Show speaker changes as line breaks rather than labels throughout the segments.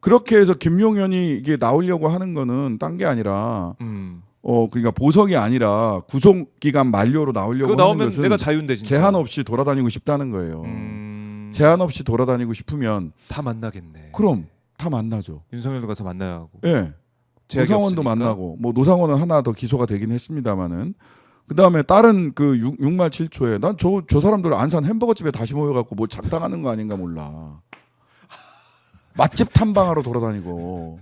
그렇게 해서 김용현이 이게 나오려고 하는 거는 딴 게 아니라 그러니까 보석이 아니라 구속 기간 만료로 나오려고
그
하는
나오면
것은
내가 자유인데 진짜.
제한 없이 돌아다니고 싶다는 거예요. 제한 없이 돌아다니고 싶으면
다 만나겠네.
그럼 다 만나죠.
윤석열도 가서 만나야 하고.
예.
제약이
노상원도
없으니까.
만나고 뭐 노상원은 하나 더 기소가 되긴 했습니다만은 그다음에 다른 그 6말 7초에 난 저 사람들 안산 햄버거 집에 다시 모여갖고 뭐 작당하는 거 아닌가 몰라. 맛집 탐방하러 돌아다니고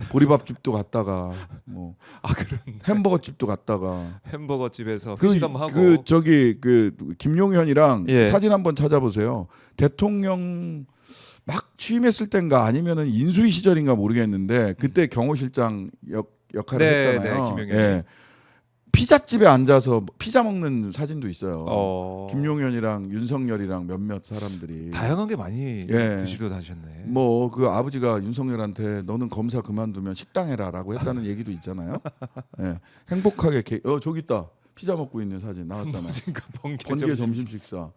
보리밥집도 갔다가 뭐
그런
햄버거 집도 갔다가
햄버거 집에서 회식 한번 하고.
그 저기 그 김용현이랑
예.
사진 한번 찾아보세요. 대통령 막 취임했을 땐가 아니면은 인수위 시절인가 모르겠는데 그때 경호실장 역할을
네,
했잖아요.
네, 김용현이.
예. 피자집에 앉아서 피자 먹는 사진도 있어요. 김용현이랑 윤석열이랑 몇몇 사람들이
다양한 게 많이
예.
드시러 다니셨네.
뭐 그 아버지가 윤석열한테 너는 검사 그만두면 식당해라라고 했다는 얘기도 있잖아요. 예. 행복하게 저기 있다. 피자 먹고 있는 사진 나왔잖아요. 번개 점심 식사.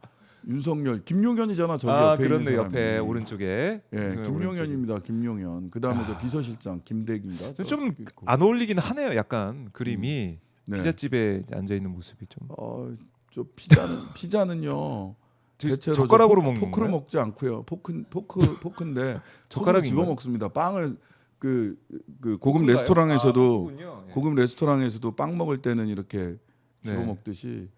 윤석열, 김용현이잖아 저기 옆에 있는
그렇네.
사람이.
옆에 오른쪽에.
예, 김용현입니다. 김용현. 그다음에 저 비서실장 김대기인가.
좀 안 어울리긴 하네요. 약간 그림이
네.
피자집에 앉아 있는 모습이 좀.
저 피자는요. 대체로
젓가락으로 먹는
포크로
건가요?
먹지 않고요. 포크인데 젓가락 집어 먹습니다. 빵을 그 고급 레스토랑에서도 고급 레스토랑에서도 빵 먹을 때는 이렇게 집어
네.
먹듯이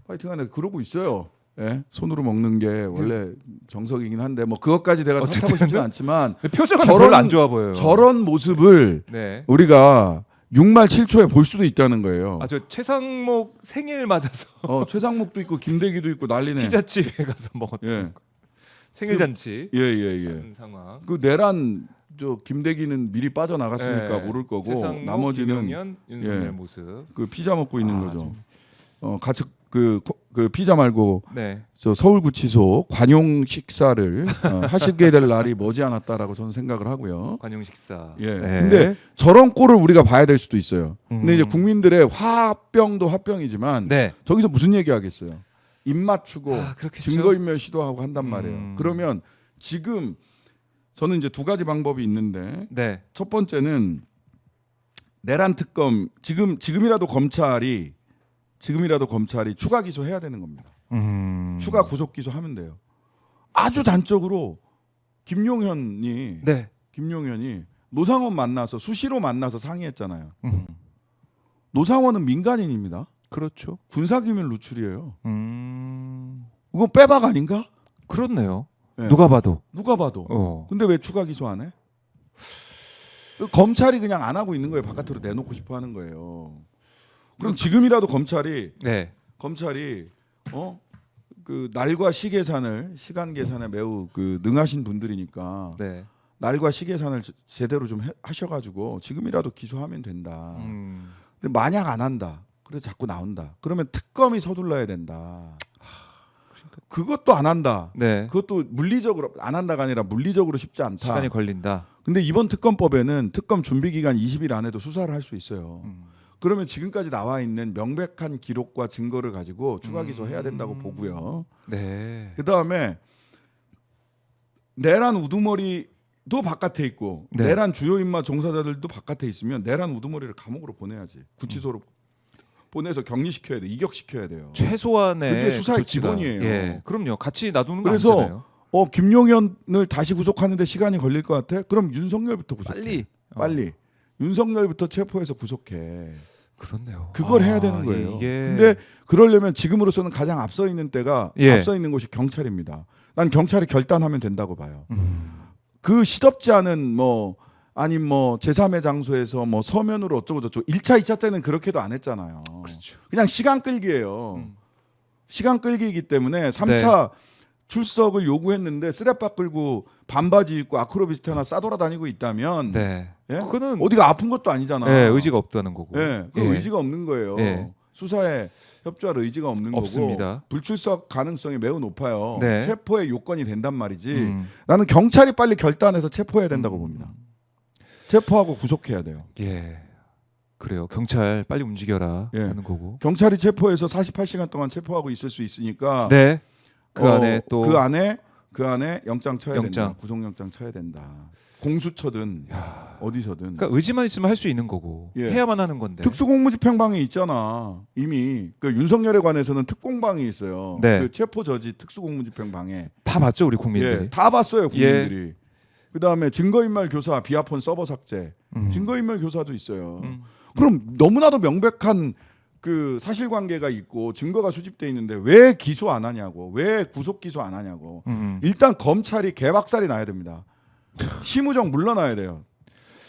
하여튼간에 그러고 있어요. 예? 손으로 먹는 게 원래 정석이긴 한데 뭐 그것까지 내가 탓하고 싶지 않지만
표정은 별로 안 좋아 보여요.
저런 모습을
네.
우리가 6말 7초에 볼 수도 있다는 거예요.
저 최상목 생일 맞아서
최상목도 있고 김대기도 있고 난리네.
피자집에 가서 먹었던
예.
생일 잔치
예.
하는 상황.
그 내란 저 김대기는 미리 빠져나갔으니까
네.
모를 거고
최상목,
나머지는
김용현, 윤석열
예.
모습.
그 피자 먹고 있는 거죠. 같이 그 피자 말고
네.
저 서울구치소 관용 식사를 하시게 될 날이 머지않았다라고 저는 생각을 하고요.
관용 식사.
예.
네.
근데 저런 꼴을 우리가 봐야 될 수도 있어요. 근데 이제 국민들의 화병도 화병이지만
네.
저기서 무슨 얘기 하겠어요. 입 맞추고
그렇겠죠.
증거인멸 시도하고 한단 말이에요. 그러면 지금 저는 이제 두 가지 방법이 있는데
네.
첫 번째는 내란 특검 지금이라도 검찰이 추가 기소해야 되는 겁니다. 추가 구속 기소하면 돼요. 아주 단적으로 김용현이 노상원 만나서 수시로 만나서 상의했잖아요. 노상원은 민간인입니다.
그렇죠.
군사기밀 누출이에요. 이거 빼박 아닌가?
그렇네요.
네.
누가 봐도.
근데 왜 추가 기소 안 해? 검찰이 그냥 안 하고 있는 거예요. 바깥으로 내놓고 싶어 하는 거예요. 그럼 지금이라도 검찰이 그 날과 시 계산을 시간 계산에 매우 그 능하신 분들이니까
네.
날과 시 계산을 제대로 좀 하셔가지고 지금이라도 기소하면 된다. 근데 만약 안 한다. 그래 자꾸 나온다. 그러면 특검이 서둘러야 된다. 그것도 안 한다.
네.
그것도 물리적으로 안 한다가 아니라 물리적으로 쉽지 않다.
시간이 걸린다.
근데 이번 특검법에는 특검 준비 기간 20일 안에도 수사를 할 수 있어요. 그러면 지금까지 나와 있는 명백한 기록과 증거를 가지고 추가 기소해야 된다고 보고요.
네.
그다음에 내란 우두머리도 바깥에 있고
네.
내란 주요 인마 종사자들도 바깥에 있으면 내란 우두머리를 감옥으로 보내야지. 구치소로 보내서 격리시켜야 돼. 이격시켜야 돼요.
최소한의
그게 수사의
조치가.
기본이에요.
예. 그럼요. 같이 놔두는 거
그래서
아니잖아요.
김용현을 다시 구속하는데 시간이 걸릴 것 같아? 그럼 윤석열부터 구속해.
빨리.
윤석열부터 체포해서 구속해.
그렇네요.
그걸 해야 되는 거예요.
이게...
근데 그러려면 지금으로서는 가장 앞서 있는 때가
예.
앞서 있는 곳이 경찰입니다. 난 경찰이 결단하면 된다고 봐요. 그 시덥지 않은 아님 제3의 장소에서 서면으로 어쩌고 저쩌고 1차, 2차 때는 그렇게도 안 했잖아요.
그렇죠.
그냥 시간 끌기예요. 시간 끌기이기 때문에 3차 출석을 요구했는데 쓰레빠 끌고 반바지 입고 아크로비스트 하나 싸돌아다니고 있다면
네.
예?
그거는
어디가 아픈 것도 아니잖아.
네, 의지가 없다는 거고.
예, 그 의지가 없는 거예요. 수사에 협조할 의지가 없는
없습니다.
거고 불출석 가능성이 매우 높아요.
네.
체포의 요건이 된단 말이지. 나는 경찰이 빨리 결단해서 체포해야 된다고 봅니다. 체포하고 구속해야 돼요.
예. 그래요. 경찰 빨리 움직여라
예.
하는 거고.
경찰이 체포해서 48시간 동안 체포하고 있을 수 있으니까
네. 그 안에 또
그 안에 영장 쳐야 된다. 구속영장 쳐야 된다. 공수처든
야.
어디서든
그러니까 의지만 있으면 할 수 있는 거고
예.
해야만 하는 건데.
특수공무집행방해 있잖아. 이미 그 윤석열에 관해서는 특공방이 있어요.
네.
그 체포저지 특수공무집행방해.
다 봤죠 우리 국민들이.
예, 다 봤어요 국민들이. 그다음에 증거인멸 교사 비아폰 서버 삭제. 증거인멸 교사도 있어요. 그럼 너무나도 명백한 그 사실관계가 있고 증거가 수집돼 있는데 왜 기소 안 하냐고, 왜 구속 기소 안 하냐고. 일단 검찰이 개박살이 나야 됩니다. 심우정 물러나야 돼요.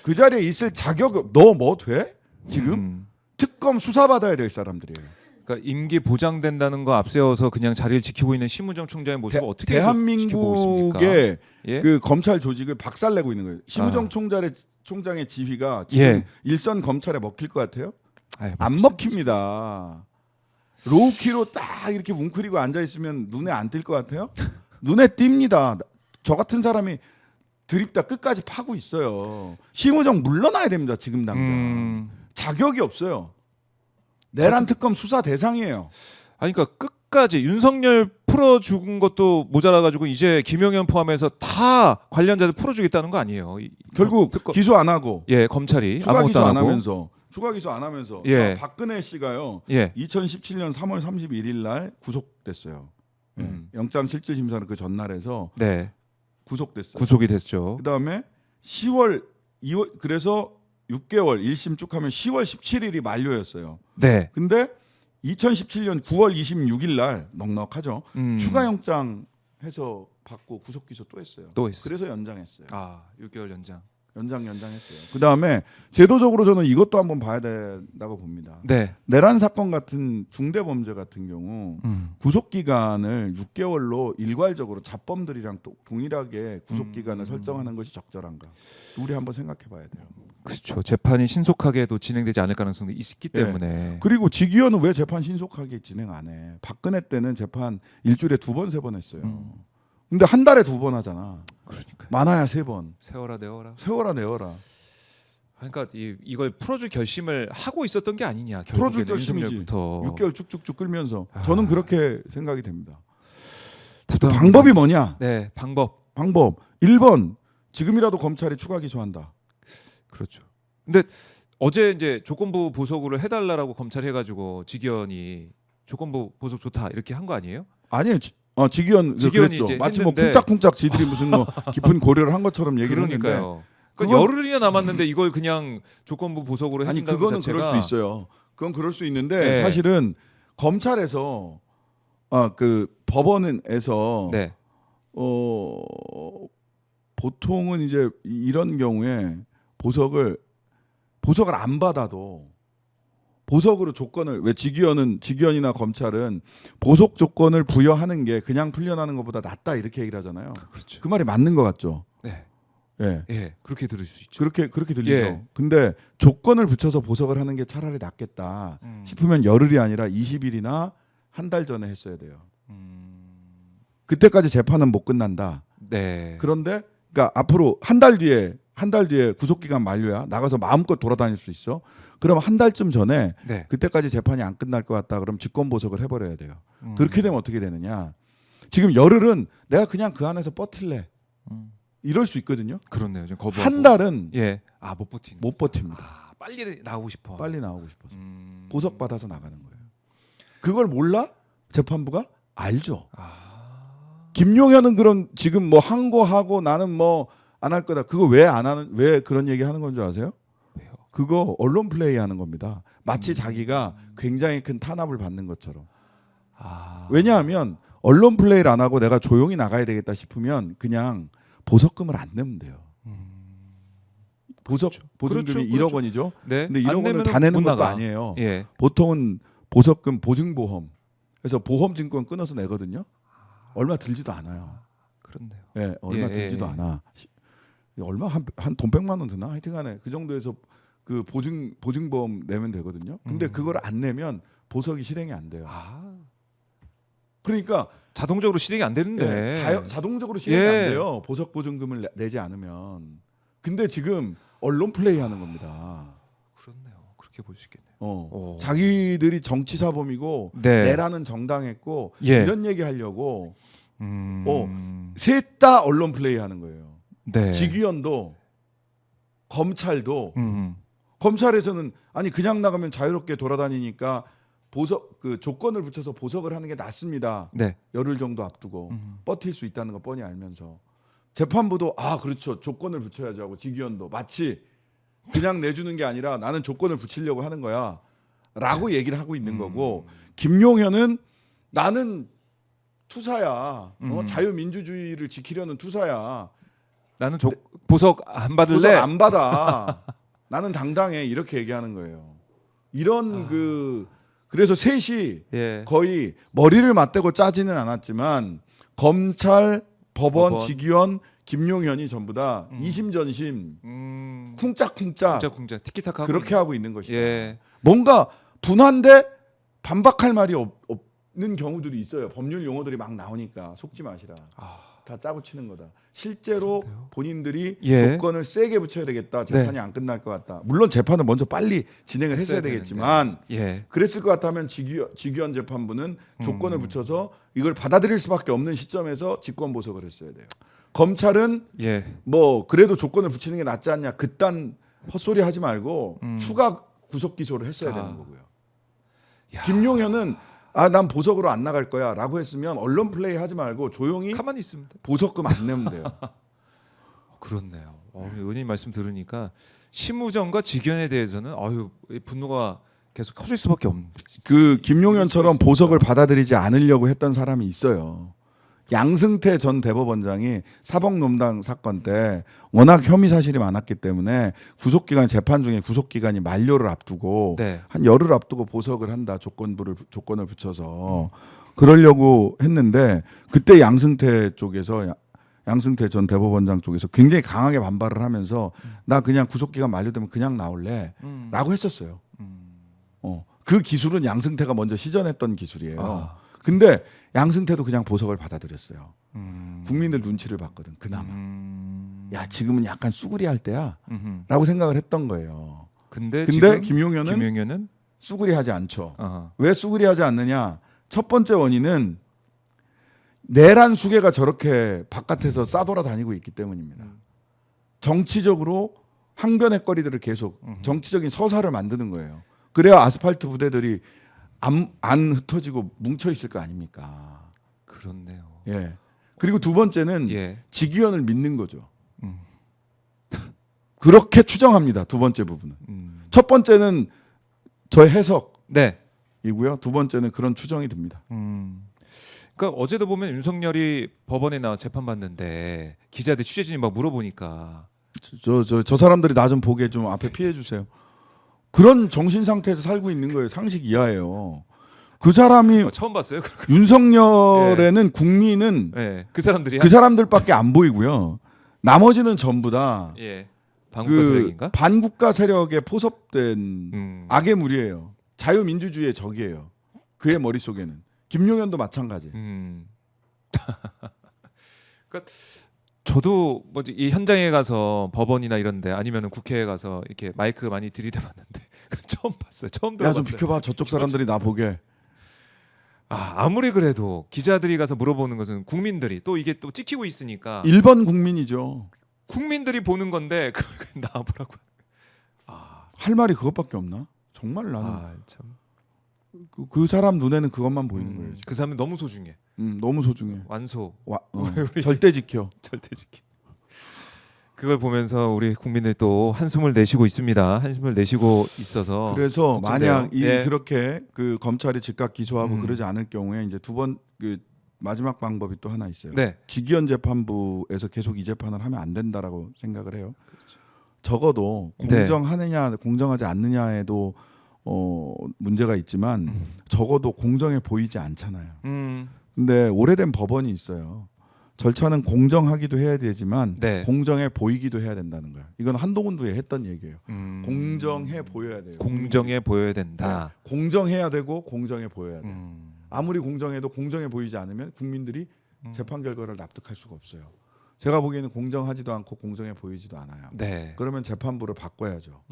그 자리에 있을 자격 너 뭐 돼? 지금 특검 수사 받아야 될 사람들이에요.
그러니까 임기 보장된다는 거 앞세워서 그냥 자리를 지키고 있는 심우정 총장의 모습을 어떻게 지켜보고 있습니까?
대한민국의
예?
그 검찰 조직을 박살내고 있는 거예요. 심우정 총장의 지휘가 지금
예.
일선 검찰에 먹힐 것 같아요?
아유,
안 먹힙니다. 로우키로 딱 이렇게 웅크리고 앉아 있으면 눈에 안 띌 것 같아요? 눈에 띕니다. 저 같은 사람이 드립다 끝까지 파고 있어요. 심우정 물러나야 됩니다. 지금 당장. 자격이 없어요. 내란 특검 수사 대상이에요.
아니 그러니까 끝까지 윤석열 풀어 죽은 것도 모자라 가지고 이제 김용현 포함해서 다 관련자들 풀어 주겠다는 거 아니에요.
결국
특검.
기소 안 하고
예, 검찰이
추가
아무것도
기소
안
안
하고.
하면서 추가 기소 안 하면서
예.
자, 박근혜 씨가요.
예.
2017년 3월 31일 날 구속됐어요. 예. 영장 실질 심사는 그 전날에서
네.
구속됐어요.
구속이 됐죠.
그다음에 10월 2월 그래서 6개월 1심 쭉 하면 10월 17일이 만료였어요.
네.
근데 2017년 9월 26일 날 넉넉하죠. 추가 영장 해서 받고 구속 기소 또 했어요.
또 했어요.
그래서 연장했어요.
아, 6개월 연장.
연장했어요. 그다음에 제도적으로 저는 이것도 한번 봐야 된다고 봅니다.
네.
내란 사건 같은 중대 범죄 같은 경우 구속 기간을 6개월로 일괄적으로 잡범들이랑 또 동일하게 구속 기간을 설정하는 것이 적절한가? 우리 한번 생각해 봐야 돼요.
그렇죠. 재판이 신속하게도 진행되지 않을 가능성도 있기 때문에.
그리고 직위원은 왜 재판 신속하게 진행 안 해? 박근혜 때는 재판 일주일에 2번, 3번 했어요. 근데 한 달에 2번 하잖아.
그러니까
많아야 3번.
세워라 내워라.
세워라 내워라.
그러니까 이걸 풀어줄 결심을 하고 있었던 게 아니냐.
풀어줄
결국에는
결심이지.
윤석열부터.
6개월 쭉쭉쭉 끌면서 저는 그렇게 생각이 됩니다.
답답합니다.
방법이 뭐냐?
네, 방법.
1번 지금이라도 검찰이 추가 기소한다.
그렇죠. 근데 어제 이제 조건부 보석으로 해달라라고 검찰 해가지고 직위원이 조건부 보석 좋다 이렇게 한 거 아니에요?
아니에요. 직위원
직위원이
그랬죠.
이제
마치 뭐
했는데.
쿵짝쿵짝 지들이 무슨 뭐 깊은 고려를 한 것처럼 얘기를 했는데
그러니까요.
그건-
열흘이나 남았는데 이걸 그냥 조건부 보석으로
아니
해준다는
그거는
자체가
그럴 수 있어요. 그건 그럴 수 있는데
네.
사실은 검찰에서 그 법원에서
네.
보통은 이제 이런 경우에 보석을 안 받아도 보석으로 조건을 왜 직위원이나 검찰은 보석 조건을 부여하는 게 그냥 풀려나는 것보다 낫다 이렇게 얘기를 하잖아요.
그렇죠.
그 말이 맞는 것 같죠.
네.
예.
예, 그렇게 들을 수 있죠.
그렇게 들리죠.
예.
근데 조건을 붙여서 보석을 하는 게 차라리 낫겠다 싶으면 열흘이 아니라 20일이나 한 달 전에 했어야 돼요. 그때까지 재판은 못 끝난다.
네.
그런데 그러니까 앞으로 한 달 뒤에 구속 기간 만료야. 나가서 마음껏 돌아다닐 수 있어. 그럼 한 달쯤 전에
네.
그때까지 재판이 안 끝날 것 같다. 그럼 직권 보석을 해버려야 돼요. 그렇게 되면 어떻게 되느냐? 지금 열흘은 내가 그냥 그 안에서 버틸래. 이럴 수 있거든요.
그렇네요. 좀 거부하고.
한 달은
예. 아, 못 버티는.
못 버팁니다.
아, 빨리 나오고 싶어.
빨리 나오고 싶어서
음.
보석 받아서 나가는 거예요. 그걸 몰라? 재판부가 알죠. 김용현은 그럼 지금 뭐 항고하고 나는 뭐 안 할 거다. 그거 왜 그런 얘기 하는 건 줄 아세요?
왜요?
그거 언론 플레이 하는 겁니다. 마치 자기가 굉장히 큰 탄압을 받는 것처럼. 왜냐하면 언론 플레이를 안 하고 내가 조용히 나가야 되겠다 싶으면 그냥 보석금을 안 내면 돼요. 보증금이
그렇죠.
1억 원이죠.
네.
근데
안
1억 원을
내면은
다 내는
못
것도
나가.
아니에요.
예.
보통은 보석금 보증보험. 그래서 보험증권 끊어서 내거든요. 얼마 들지도 않아요.
그렇네요.
예, 얼마
예,
들지도
예.
않아. 얼마 한 돈 100만 원 드나? 하여튼간에 그 정도에서 그 보증보험 내면 되거든요. 근데 그걸 안 내면 보석이 실행이 안 돼요. 그러니까
자동적으로 실행이 안 되는데.
자동적으로 실행이
예.
안 돼요. 보석 보증금을 내지 않으면. 근데 지금 언론 플레이 하는 겁니다.
그렇네요. 그렇게 볼 수 있겠네요. 오.
자기들이 정치 사범이고
네.
내라는 정당했고
예.
이런 얘기 하려고 셋 다 언론 플레이 하는 거예요.
네.
직위원도 검찰도 검찰에서는 아니 그냥 나가면 자유롭게 돌아다니니까 보석 그 조건을 붙여서 보석을 하는 게 낫습니다.
네.
열흘 정도 앞두고 버틸 수 있다는 거 뻔히 알면서 재판부도 아 그렇죠 조건을 붙여야죠 하고 직위원도 마치 그냥 내주는 게 아니라 나는 조건을 붙이려고 하는 거야라고 얘기를 하고 있는 거고 김용현은 나는 투사야 자유민주주의를 지키려는 투사야
나는 보석 안 받을래.
보석 안 받아 나는 당당해 이렇게 얘기하는 거예요. 이런 그래서 셋이
예.
거의 머리를 맞대고 짜지는 않았지만 검찰, 법원, 직위원, 김용현이 전부 다 이심전심 쿵짝쿵짝
쿵짝쿵짝 티키타카
그렇게 하고 있는 것이다.
예.
뭔가 분한데 반박할 말이 없는 경우들이 있어요. 법률 용어들이 막 나오니까 속지 마시라. 다 짜고 치는 거다. 실제로 본인들이
예.
조건을 세게 붙여야 되겠다. 재판이 안 끝날 것 같다. 물론 재판을 먼저 빨리 진행을 했어야 되겠지만
예.
그랬을 것 같다면 직위원 재판부는 조건을 붙여서 이걸 받아들일 수밖에 없는 시점에서 직권 보석을 했어야 돼요. 검찰은
예.
뭐 그래도 조건을 붙이는 게 낫지 않냐 그딴 헛소리 하지 말고 추가 구속 기소를 했어야 되는 거고요. 김용현은 아 난 보석으로 안 나갈 거야라고 했으면 언론 플레이 하지 말고 조용히
가만히 있습니다.
보석금 안 내면 돼요.
그렇네요. 의원님 말씀 들으니까 심우정과 직위원에 대해서는 분노가 계속 커질 수밖에 없는.
그 김용현처럼 보석을 받아들이지 않으려고 했던 사람이 있어요. 양승태 전 대법원장이 사법농단 사건 때 워낙 혐의 사실이 많았기 때문에 구속기간 재판 중에 구속기간이 만료를 앞두고
네.
한 열흘 앞두고 보석을 한다 조건을 붙여서 그러려고 했는데 그때 양승태 쪽에서 양승태 전 대법원장 쪽에서 굉장히 강하게 반발을 하면서 나 그냥 구속기간 만료되면 그냥 나올래라고 했었어요. 그 기술은 양승태가 먼저 시전했던 기술이에요. 근데 양승태도 그냥 보석을 받아들였어요. 국민들 눈치를 봤거든. 그나마. 야 지금은 약간 쑥으리 할 때야라고 생각을 했던 거예요.
근데
김용현은 쑥으리 하지 않죠. 왜 쑥으리 하지 않느냐? 첫 번째 원인은 내란 수괴가 저렇게 바깥에서 싸돌아다니고 있기 때문입니다. 정치적으로 항변의 거리들을 계속 정치적인 서사를 만드는 거예요. 그래야 아스팔트 부대들이 안 흩어지고 뭉쳐 있을 거 아닙니까?
그렇네요.
예. 그리고 두 번째는
예.
직위원을 믿는 거죠. 그렇게 추정합니다. 두 번째 부분은. 첫 번째는 저의 해석이고요.
네.
두 번째는 그런 추정이 듭니다.
그러니까 어제도 보면 윤석열이 법원에 나와 재판 받는데 기자들 취재진이 막 물어보니까
저 사람들이 나 좀 보게 좀 앞에 피해 주세요. 그런 정신 상태에서 살고 있는 거예요. 상식 이하예요. 그 사람이
처음 봤어요.
윤석열에는 국민은
네. 그 사람들이
그 사람들밖에 안 보이고요. 나머지는 전부 다
예. 반국가 세력인가?
반국가 세력에 포섭된 악의 무리예요. 자유민주주의의 적이에요. 그의 머릿속에는. 김용현도 마찬가지.
그러니까 저도 뭐지 이 현장에 가서 법원이나 이런데 아니면은 국회에 가서 이렇게 마이크 많이 들이대봤는데 처음 봤어요. 처음 들어봤어요.
야 좀 비켜봐. 저쪽 사람들이 나 보게.
아무리 그래도 기자들이 가서 물어보는 것은 국민들이 또 이게 또 찍히고 있으니까
일반 국민이죠.
국민들이 보는 건데 나보라고.
할 말이 그것밖에 없나? 정말 나는
참.
그 사람 눈에는 그것만 보이는 거예요.
그 사람은 너무 소중해.
너무 소중해.
완소.
절대 지켜.
절대 지키. 그걸 보면서 우리 국민들 또 한숨을 내쉬고 있습니다. 한숨을 내쉬고 있어서.
그래서 만약
예.
그렇게 그 검찰이 즉각 기소하고 그러지 않을 경우에 이제 두 번 그 마지막 방법이 또 하나 있어요.
네.
직위원 재판부에서 계속 이 재판을 하면 안 된다라고 생각을 해요. 그렇죠. 적어도 공정하느냐 공정하지 않느냐에도 문제가 있지만 적어도 공정해 보이지 않잖아요. 근데 오래된 법원이 있어요. 절차는 공정하기도 해야 되지만 공정해 보이기도 해야 된다는 거야. 이건 한동훈도 했던 얘기예요. 공정해 보여야 돼요.
공정해 보여야 된다.
네. 공정해야 되고 공정해 보여야 돼. 아무리 공정해도 공정해 보이지 않으면 국민들이 재판 결과를 납득할 수가 없어요. 제가 보기에는 공정하지도 않고 공정해 보이지도 않아요.
네.
그러면 재판부를 바꿔야죠.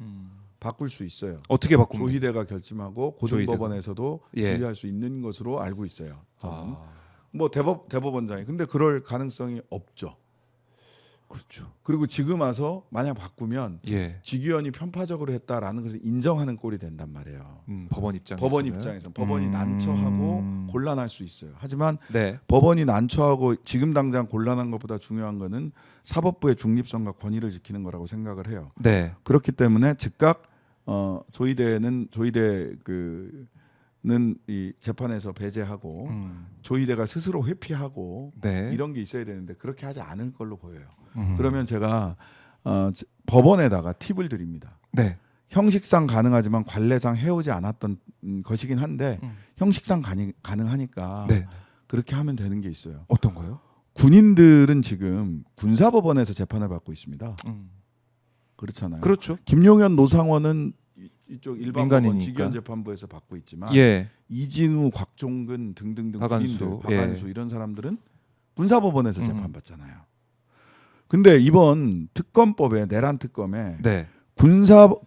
바꿀 수 있어요.
어떻게 바꿉니까?
조희대가 결심하고 고등법원에서도 진리할 수 있는 것으로 알고 있어요. 저는. 뭐 대법원장이 근데 그럴 가능성이 없죠.
그렇죠.
그리고 지금 와서 만약 바꾸면
예.
직위원이 편파적으로 했다라는 것을 인정하는 꼴이 된단 말이에요.
법원 입장에서
법원 입장에서 법원이 난처하고 곤란할 수 있어요. 하지만
네.
법원이 난처하고 지금 당장 곤란한 것보다 중요한 거는 사법부의 중립성과 권위를 지키는 거라고 생각을 해요.
네.
그렇기 때문에 즉각 조희대는 이 재판에서 배제하고 조희대가 스스로 회피하고
네.
이런 게 있어야 되는데 그렇게 하지 않을 걸로 보여요.
음.
그러면 제가 법원에다가 팁을 드립니다.
네.
형식상 가능하지만 관례상 해오지 않았던 것이긴 한데 형식상 가능하니까
네.
그렇게 하면 되는 게 있어요.
어떤 거요?
군인들은 지금 군사법원에서 재판을 받고 있습니다. 그렇잖아요.
그렇죠.
김용현, 노상원은 이쪽 일반 법원
민간이니까.
직위원 재판부에서 받고 있지만
예.
이진우, 곽종근 등등등
박한수,
군인들, 박한수
예.
이런 사람들은 군사법원에서 재판받잖아요. 근데 이번 특검법에 내란 특검에
네.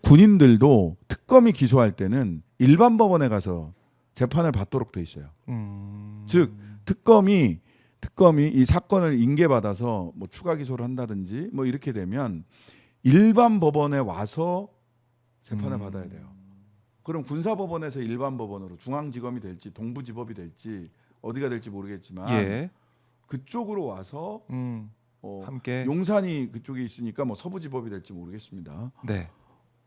군인들도 특검이 기소할 때는 일반 법원에 가서 재판을 받도록 돼 있어요. 즉 특검이 이 사건을 인계받아서 뭐 추가 기소를 한다든지 뭐 이렇게 되면 일반 법원에 와서 재판을 받아야 돼요. 그럼 군사법원에서 일반 법원으로 중앙지검이 될지 동부지법이 될지 어디가 될지 모르겠지만
예.
그쪽으로 와서
함께.
용산이 그쪽에 있으니까 뭐 서부지법이 될지 모르겠습니다.
네.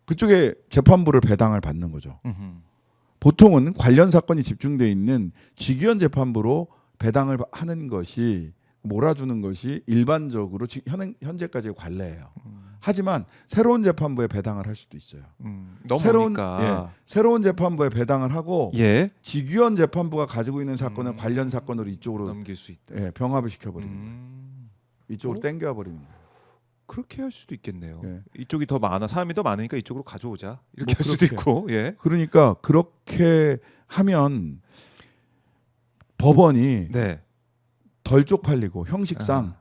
그쪽에 재판부를 배당을 받는 거죠.
음흠.
보통은 관련 사건이 집중돼 있는 직위원 재판부로 배당을 하는 것이 몰아주는 것이 일반적으로 현재까지의 관례예요. 하지만 새로운 재판부에 배당을 할 수도 있어요.
넘어오니까.
새로운 재판부에 배당을 하고
예.
직위원 재판부가 가지고 있는 사건을 관련 사건으로 이쪽으로
넘길 수 있다.
병합을 시켜버리는 거예요.
음.
이쪽으로 땡겨 버리는 거예요.
그렇게 할 수도 있겠네요.
예.
이쪽이 더 많아, 사람이 더 많으니까 이쪽으로 가져오자. 이렇게
뭐
할 수도
그렇게.
있고. 예.
그러니까 그렇게 하면 법원이
네.
덜 쪽팔리고 형식상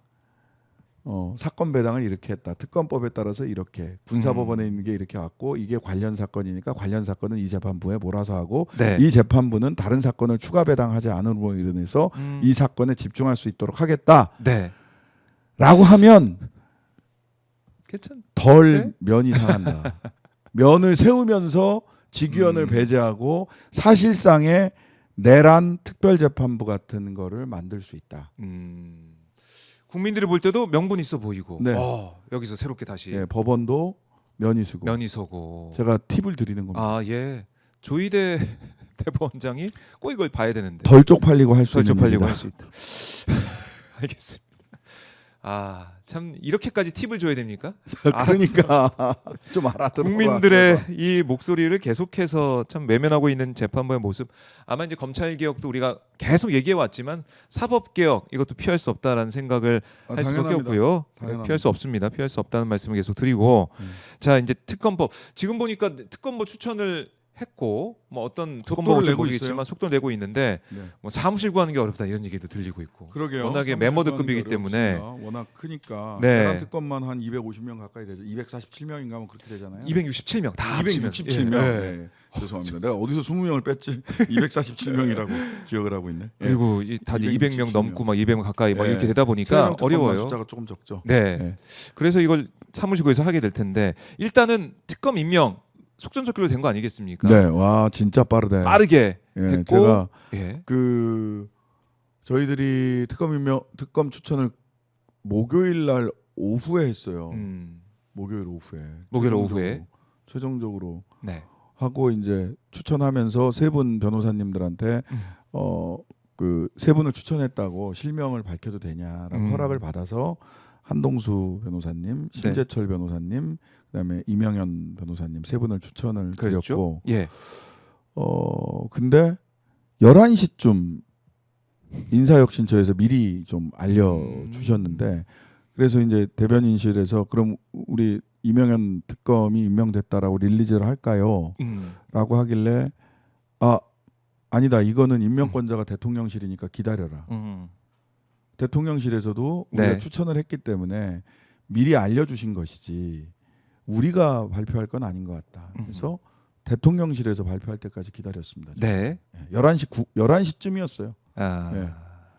사건 배당을 이렇게 했다. 특검법에 따라서 이렇게 군사법원에 있는 게 이렇게 왔고 이게 관련 사건이니까 관련 사건은 이 재판부에 몰아서 하고
네.
이 재판부는 다른 사건을 추가 배당하지 않으므로 인해서 이 사건에 집중할 수 있도록 하겠다라고
네.
하면
괜찮.
덜
네?
면이 상한다. 면을 세우면서 직위원을 배제하고 사실상의 내란 특별재판부 같은 거를 만들 수 있다.
국민들이 볼 때도 명분 있어 보이고.
네.
여기서 새롭게 다시
예, 법원도 면이 서고.
면이 서고.
제가 팁을 드리는 겁니다.
아 예. 조희대 대법원장이 꼭 이걸 봐야 되는데.
덜 쪽팔리고 할 수 있는
쪽팔리고
일이다.
할 수 있다. 알겠습니다. 참 이렇게까지 팁을 줘야 됩니까?
그러니까 좀 알아들어.
국민들의 이 목소리를 계속해서 참 외면하고 있는 재판부의 모습. 아마 이제 검찰 개혁도 우리가 계속 얘기해 왔지만 사법 개혁 이것도 피할 수 없다라는 생각을 할 수밖에
당연합니다.
없고요.
당연합니다.
피할 수 없습니다. 피할 수 없다는 말씀을 계속 드리고 자 이제 특검법 지금 보니까 특검법 추천을 했고 뭐 어떤 특검법
속도를 내고
모르겠지만 속도 내고 있는데
네.
뭐 사무실 구하는 게 어렵다 이런 얘기도 들리고 있고.
그러게요.
워낙에
사무실
메모드급이기
구하는 게
때문에
어렵습니다. 워낙 크니까
네.
내란 특검만 한 250명 가까이 되죠. 247명인가 뭐 그렇게 되잖아요.
267명 다 합치면.
267명.
예.
네. 죄송합니다. 내가 어디서 20명을 뺐지? 247명이라고 기억을 하고 있네. 예.
그리고 다들 200명
267
넘고 막 200명 가까이 막
예.
이렇게 되다 보니까
세명 특검만
어려워요.
숫자가 조금 적죠.
네.
네.
그래서 이걸 사무실구에서 하게 될 텐데 일단은 특검 임명 속전속결로 된 거 아니겠습니까?
네, 와 진짜 빠르네.
빠르게
예,
했고
제가
예.
저희들이 특검 추천을 목요일 날 오후에 했어요. 목요일 오후에.
목요일 오후에.
최종적으로
네.
하고 이제 추천하면서 세 분 변호사님들한테 그 세 분을 추천했다고 실명을 밝혀도 되냐라고 허락을 받아서 한동수 변호사님, 심재철 변호사님, 그다음에 이명현 변호사님 세 분을 추천을 드렸고,
예.
근데 11시쯤 인사혁신처에서 미리 좀 알려주셨는데, 그래서 이제 대변인실에서 그럼 우리 이명현 특검이 임명됐다라고 릴리즈를 할까요? 라고 하길래 아니다, 이거는 임명권자가 대통령실이니까 기다려라. 대통령실에서도 우리가
네.
추천을 했기 때문에 미리 알려주신 것이지 우리가 발표할 건 아닌 것 같다. 그래서 대통령실에서 발표할 때까지 기다렸습니다.
네.
11시쯤이었어요.
아.
네.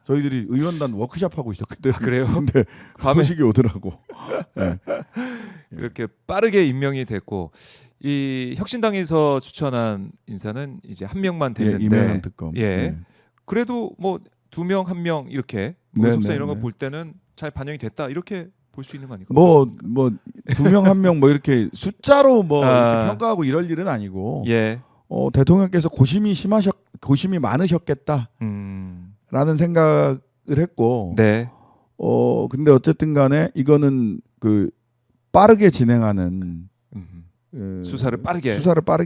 저희들이 의원단 워크숍 하고 있었거든.
아, 그래요?
근데
밤에
소식이 오더라고. 네.
그렇게 빠르게 임명이 됐고 이 혁신당에서 추천한 인사는 이제 한 명만
예,
됐는데
이명현 특검.
예.
네.
그래도 뭐 2명, 1명 이렇게 뭐
네,
속성
네,
이런 거
네.
볼 때는 잘 반영이 됐다 이렇게 볼 수 있는 거 아닐까?
뭐 2명 1명 뭐 이렇게 숫자로 뭐
아.
이렇게 평가하고 이럴 일은 아니고
예.
대통령께서 고심이 많으셨겠다라는 생각을 했고
네.
근데 어쨌든 간에 이거는 그 빠르게 진행하는
수사를 빠르게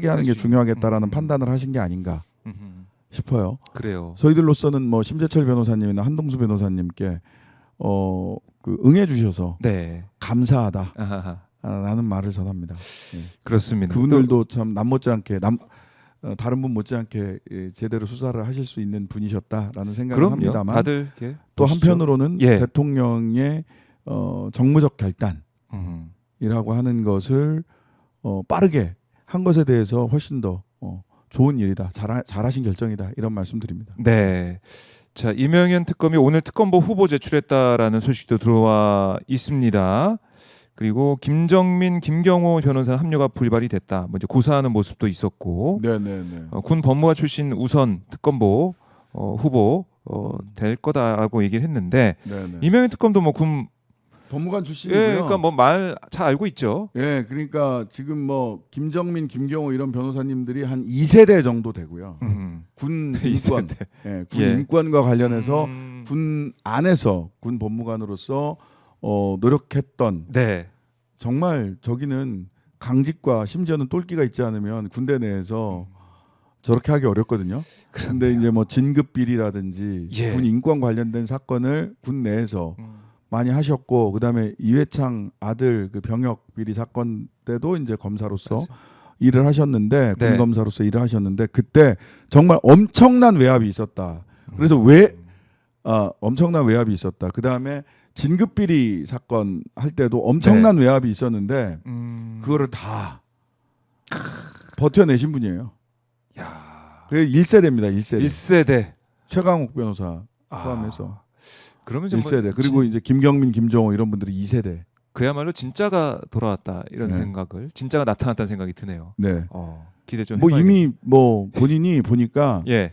하는
할
게
수
중요하겠다라는
있는.
판단을 하신 게 아닌가 싶어요.
그래요.
저희들로서는 뭐 심재철 변호사님이나 한동수 변호사님께 그 응해 주셔서
네.
감사하다라는
아하하.
말을 전합니다.
그렇습니다.
그분들도 참 남 못지않게 다른 분 못지않게 제대로 수사를 하실 수 있는 분이셨다라는 생각을
그럼요.
합니다만
다들 이렇게
또
보시죠.
한편으로는
예.
대통령의 정무적 결단이라고 하는 것을 빠르게 한 것에 대해서 훨씬 더 좋은 일이다. 잘하신 결정이다. 이런 말씀드립니다.
네. 자, 이명현 특검이 오늘 특검보 후보 제출했다라는 소식도 들어와 있습니다. 그리고 김정민, 김경호 변호사 합류가 불발이 됐다. 뭐 이제 고사하는 모습도 있었고,
네네네.
군 법무관 출신 우선 특검보 후보 될 거다라고 얘기를 했는데
네네.
이명현 특검도 뭐 군
법무관 출신이고요.
예, 그러니까 뭐 말 잘 알고 있죠.
예, 그러니까 지금 뭐 김정민, 김경호 이런 변호사님들이 한 2세대 정도 되고요. 군 인권,
이세대.
예, 군
예.
인권과 관련해서 군 안에서 군 법무관으로서 노력했던
네.
정말 저기는 강직과 심지어는 똘끼가 있지 않으면 군대 내에서 저렇게 하기 어렵거든요. 그런데 이제 뭐 진급 비리라든지
예.
군 인권 관련된 사건을 군 내에서 많이 하셨고 그다음에 이회창 아들 그 병역 비리 사건 때도 이제 검사로서
맞아요.
일을 하셨는데
네.
군 검사로서 일을 하셨는데 그때 정말 엄청난 외압이 있었다. 그래서 엄청난 외압이 있었다. 그다음에 진급 비리 사건 할 때도 엄청난 외압이 있었는데 그거를 다 버텨내신 분이에요.
야.
그게 1세대입니다. 1세대.
1세대.
최강욱 변호사 포함해서
그러면 이제
1세대. 그리고 이제 김경민, 김정호 이런 분들이 2세대.
그야말로 진짜가 돌아왔다 이런
네.
생각을 진짜가 나타났다는 생각이 드네요.
네.
기대 좀
뭐
해봐야겠-
이미 뭐 본인이 보니까
예.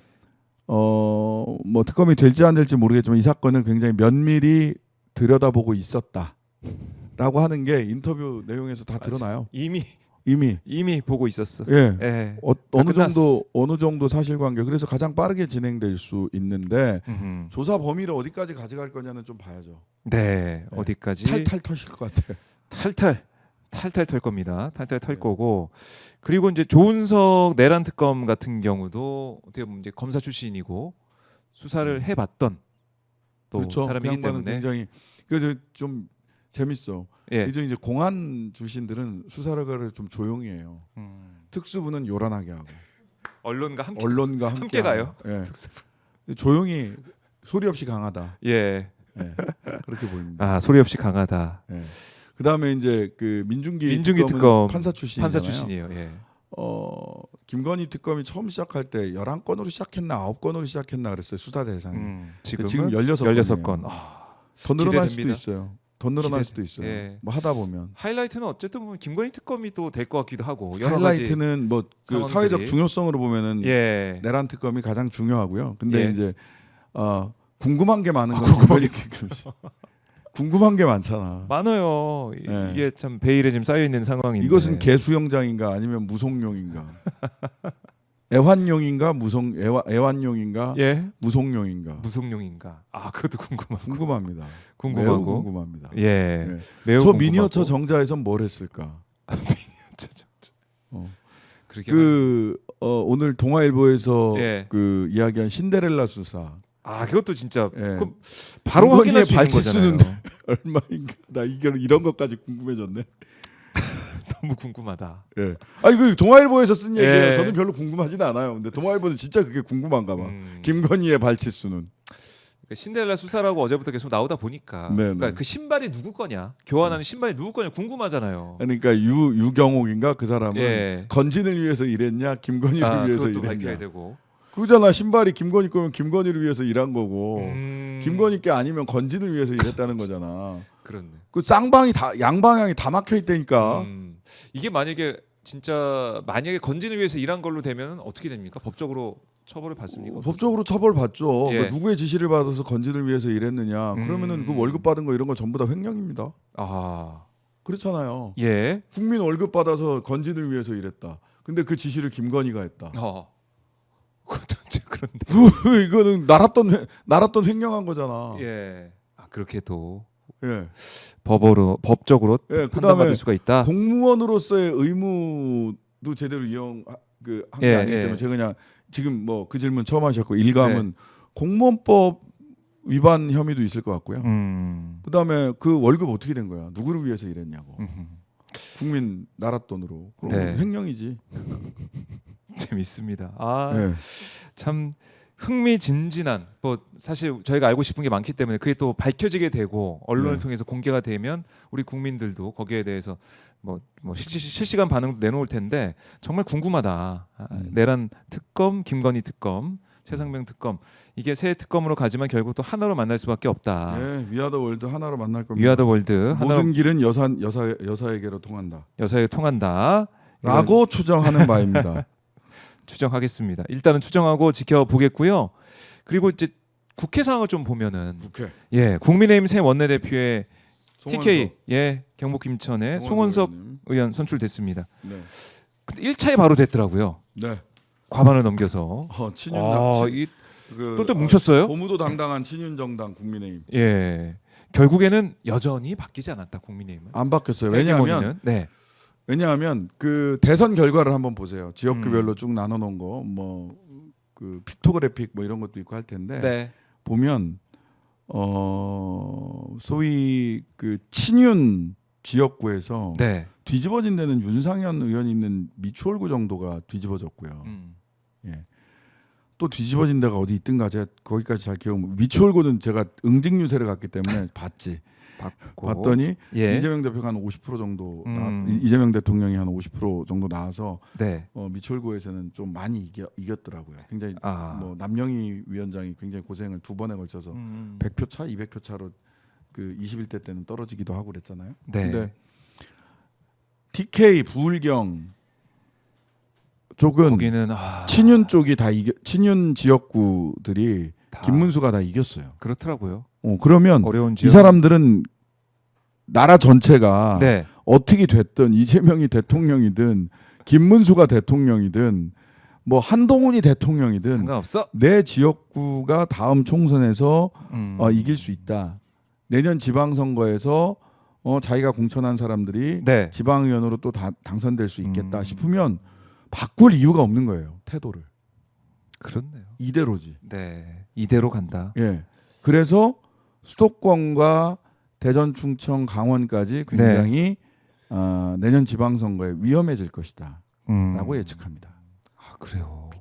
뭐 특검이 될지 안 될지 모르겠지만 이 사건을 굉장히 면밀히 들여다보고 있었다라고 하는 게 인터뷰 내용에서 다 드러나요.
이미 보고 있었어.
예.
예.
어느 정도 사실관계. 그래서 가장 빠르게 진행될 수 있는데 조사 범위를 어디까지 가져갈 거냐는 좀 봐야죠.
네. 어디까지
탈탈 터실 것 같아.
탈탈 털 겁니다. 탈탈 털
네.
거고. 그리고 이제 조은석 내란 특검 같은 경우도 어떻게 보면 이제 검사 출신이고 수사를 해봤던 또
그렇죠. 그
사람이기
양반은
때문에
굉장히 그래서 좀 재밌어.
예.
이제 공안 출신들은 수사를 좀 조용히 해요. 특수부는 요란하게 하고
언론과 함께
언론과 함께
가요.
하고. 예.
특수부.
조용히 소리 없이 강하다.
예.
예. 그렇게 보입니다.
아, 소리 없이 강하다.
예. 그다음에 이제 그 민중기
특검
특검은 판사 출신이잖아요.
판사 출신이에요. 예.
김건희 특검이 처음 시작할 때 11건으로 시작했나 9건으로 시작했나 그랬어요. 수사 대상이.
지금은
지금 16건이에요.
16건.
더 늘어날 수도
기대됩니다.
있어요. 더 늘어날
기대-
수도 있어요.
예.
뭐 하다 보면.
하이라이트는 어쨌든 보면 김건희 특검이 또 될 것 같기도 하고 여러
하이라이트는 뭐 그
상황들이.
사회적 중요성으로 보면은
가지. 예.
내란 특검이 가장 중요하고요. 근데
예.
이제 궁금한 게 많은 건 김건희 특검이. 궁금한 게 많잖아.
많아요.
예.
이게 참 베일에 지금 쌓여 있는 상황인데.
이것은 개수영장인가 아니면 무속용인가? 애환용인가 애완용인가
예.
무속용인가?
무속용인가? 아, 그것도 궁금하고.
궁금합니다.
궁금하고.
매우 궁금합니다.
예.
네.
매우
저
궁금하고.
미니어처 정자에선 뭘 했을까?
그러게
오늘 동아일보에서
예.
그 이야기한 신데렐라 수사
아, 그것도 진짜
예.
그럼 바로
김건희의
확인할 수 있는
발치수는
거잖아요.
얼마인가? 나 이런 것까지 궁금해졌네.
너무 궁금하다.
예. 아니 그 동아일보에서 쓴 얘기예요.
예.
저는 별로 궁금하진 않아요. 근데 동아일보는 진짜 그게 궁금한가 봐.
음.
김건희의 발치수는.
그러니까 신데렐라 수사라고 어제부터 계속 나오다 보니까
네,
그러니까
네.
그 신발이 누구 거냐 교환하는 신발이 누구 거냐 궁금하잖아요.
그러니까 유경옥인가 그 사람은
예.
건진을 위해서 일했냐 김건희를 위해서
그것도
일했냐.
밝혀야 되고.
그잖아. 신발이 김건희 거면 김건희를 위해서 일한 거고
음.
김건희 게 아니면 건진을 위해서 일했다는 거잖아.
그렇네.
그 쌍방이 다 양방향이 다 막혀 있다니까.
이게 만약에 진짜 만약에 건진을 위해서 일한 걸로 되면 어떻게 됩니까? 법적으로 처벌을 받습니까?
법적으로 처벌 받죠.
예.
그 누구의 지시를 받아서 건진을 위해서 일했느냐. 그러면은 그 월급 받은 거 이런 거 전부 다 횡령입니다.
아,
그렇잖아요.
예.
국민 월급 받아서 건진을 위해서 일했다. 근데 그 지시를 김건희가 했다.
그것도 진짜 그런데.
이거는 날았던 횡령한 거잖아.
예. 아, 그렇게도
예.
법적으로
예. 그다음에
판단받을 수가 있다.
공무원으로서의 의무도 제대로 이용 한게
예,
아니기
예.
때문에 제가 그냥 지금 뭐 그 질문 처음 하셨고 일감은 공무원법 위반 혐의도 있을 것 같고요. 그다음에 그 월급 어떻게 된 거야? 누구를 위해서 일했냐고. 국민 나라 돈으로. 그럼
네.
횡령이지.
재밌습니다. 아,
예.
참 흥미진진한 뭐 사실 저희가 알고 싶은 게 많기 때문에 그게 또 밝혀지게 되고 언론을
네.
통해서 공개가 되면 우리 국민들도 거기에 대해서 뭐 실시간 반응도 내놓을 텐데 정말 궁금하다. 내란 특검, 김건희 특검, 최상병 특검 이게 새 특검으로 가지만 결국 또 하나로 만날 수밖에 없다.
네, 위아더 월드 하나로 만날 겁니다.
위아더 월드 하나로
모든 길은 여사에게로 통한다.
여사에 통한다.
라고 추정하는 바입니다.
추정하겠습니다. 일단은 추정하고 지켜보겠고요. 그리고 이제 국회 상황을 좀 보면은
국회.
예, 국민의힘 새 원내대표의
송원석.
TK 예 경북 김천의 송원석
의원님.
의원 선출됐습니다.
네.
근데 1차에 바로 됐더라고요.
네.
과반을 넘겨서.
친윤당.
또 뭉쳤어요?
고무도 당당한 친윤정당 국민의힘.
예. 결국에는 여전히 바뀌지 않았다 국민의힘은.
안 바뀌었어요.
헤게모니는.
왜냐하면 그 대선 결과를 한번 보세요. 지역구별로 쭉 나눠 놓은 거 뭐 그 픽토그래픽 뭐 이런 것도 있고 할 텐데
네.
보면 소위 그 친윤 지역구에서
네.
뒤집어진 데는 윤상현 의원이 있는 미추홀구 정도가 뒤집어졌고요. 예. 또 뒤집어진 데가 어디 있든가 제가 거기까지 잘 기억. 미추홀구는 제가 응징 유세를 갔기 때문에 봤지. 봤더니
예.
이재명 대표가 한 50% 정도 이재명 대통령이 한 50% 정도 나와서
네.
미추홀구에서는 좀 많이 이겼더라고요. 굉장히 뭐 남영희 위원장이 굉장히 고생을 두 번에 걸쳐서 100표 차, 200표 차로 그 21대 때는 떨어지기도 하고 그랬잖아요.
네.
근데 TK 부울경 쪽은
거기는
친윤 쪽이 다 친윤 지역구들이
다
김문수가 다 이겼어요.
그렇더라고요.
그러면
어려운
이
지역.
사람들은 나라 전체가
네.
어떻게 됐든 이재명이 대통령이든 김문수가 대통령이든 뭐 한동훈이 대통령이든
상관없어.
내 지역구가 다음 총선에서 이길 수 있다. 내년 지방선거에서 자기가 공천한 사람들이
네.
지방의원으로 또 당선될 수 있겠다 싶으면 바꿀 이유가 없는 거예요. 태도를.
그렇네요.
이대로지.
네. 이대로 간다.
예. 그래서 수도권과 대전, 충청, 강원까지 굉장히 내년 지방선거에 위험해질 것이다. 라고 예측합니다.
아, 그래요.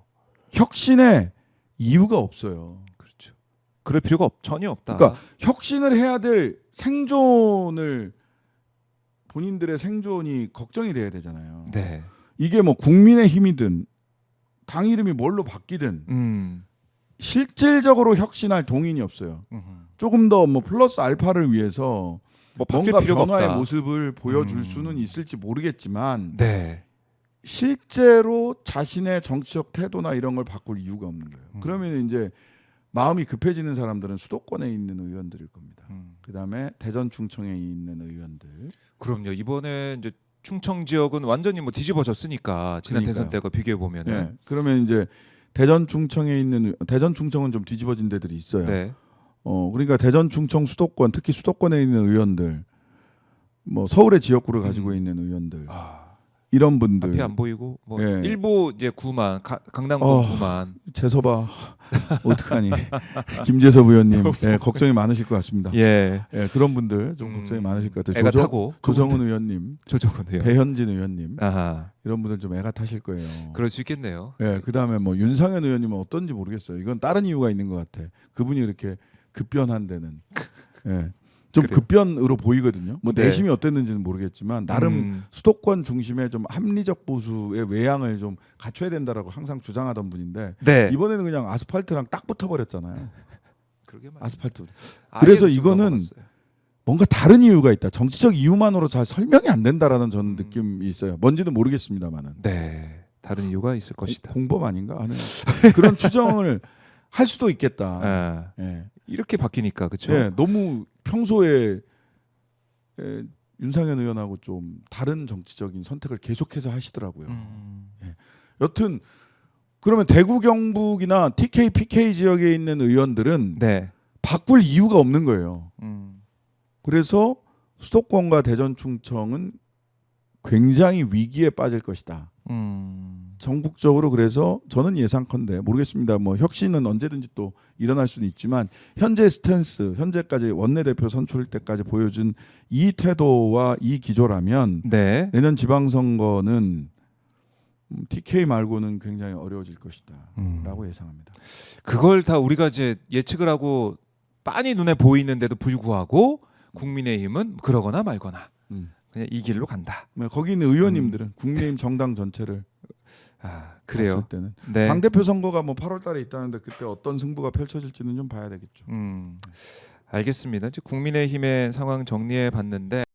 혁신의 이유가 없어요.
그렇죠. 그럴 필요가 전혀 없다.
그러니까 혁신을 해야 될 생존을 본인들의 생존이 걱정이 돼야 되잖아요.
네.
이게 뭐 국민의 힘이든 당 이름이 뭘로 바뀌든 실질적으로 혁신할 동인이 없어요. 조금 더 뭐 플러스 알파를 위해서
뭐 바뀔
뭔가
필요가
변화의
없다.
모습을 보여줄 수는 있을지 모르겠지만
네.
실제로 자신의 정치적 태도나 이런 걸 바꿀 이유가 없는 거예요. 그러면 이제 마음이 급해지는 사람들은 수도권에 있는 의원들일 겁니다. 그다음에 대전 충청에 있는 의원들.
그럼요. 이번에 이제 충청 지역은 완전히 뭐 뒤집어졌으니까 지난 대선 때과 비교해 보면은.
네. 그러면 이제 대전 충청에 있는 대전 충청은 좀 뒤집어진 데들이 있어요.
네.
그러니까 대전 충청 수도권 특히 수도권에 있는 의원들 뭐 서울의 지역구를 가지고 있는 의원들 이런 분들
앞이 안 보이고 뭐
예.
일부 이제 구만 강남구 구만
재서봐 어떡하니 김재섭 의원님 걱정이 많으실 것 같습니다.
예.
그런 분들 좀 걱정이 많으실 것 같아요.
애가 타고
조정훈 의원님,
조정훈 의원,
배현진 의원님
아하.
이런 분들 좀 애가 타실 거예요.
그럴 수 있겠네요.
그다음에 뭐 윤상현 의원님은 어떤지 모르겠어요. 이건 다른 이유가 있는 것 같아. 그분이 이렇게 급변한 데는 좀
그래요.
급변으로 보이거든요. 뭐
네.
내심이 어땠는지는 모르겠지만 나름
음.
수도권 중심의 좀 합리적 보수의 외양을 좀 갖춰야 된다라고 항상 주장하던 분인데
네.
이번에는 그냥 아스팔트랑 딱 붙어버렸잖아요.
그러게 말이에요.
아스팔트.
아예
그래서
좀
이거는
넘어갔어요.
뭔가 다른 이유가 있다. 정치적 이유만으로 잘 설명이 안 된다라는 저는
음.
느낌이 있어요. 뭔지는 모르겠습니다만은.
네. 다른 이유가 있을 것이다.
공범 아닌가 하는 그런 추정을 할 수도 있겠다.
아,
예.
이렇게 바뀌니까 그렇죠.
예, 너무 평소에 윤상현 의원하고 좀 다른 정치적인 선택을 계속해서 하시더라고요. 여튼 그러면 대구 경북이나 TK, PK 지역에 있는 의원들은
네.
바꿀 이유가 없는 거예요.
음.
그래서 수도권과 대전 충청은 굉장히 위기에 빠질 것이다. 전국적으로 그래서 저는 예상컨대 모르겠습니다. 뭐 혁신은 언제든지 또 일어날 수는 있지만 현재 스탠스, 현재까지 원내대표 선출 때까지 보여준 이 태도와 이 기조라면
네.
내년 지방선거는 TK 말고는 굉장히 어려워질 것이다라고 예상합니다.
그걸 다 우리가 이제 예측을 하고 빤히 눈에 보이는데도 불구하고 국민의힘은 그러거나 말거나
음.
그냥 이 길로 간다.
거기 있는 의원님들은 국민의힘 정당 전체를
아, 그래요.
봤을 때는
네.
당대표 선거가 뭐 8월달에 있다는데 그때 어떤 승부가 펼쳐질지는 좀 봐야 되겠죠.
알겠습니다. 이제 국민의힘의 상황 정리해 봤는데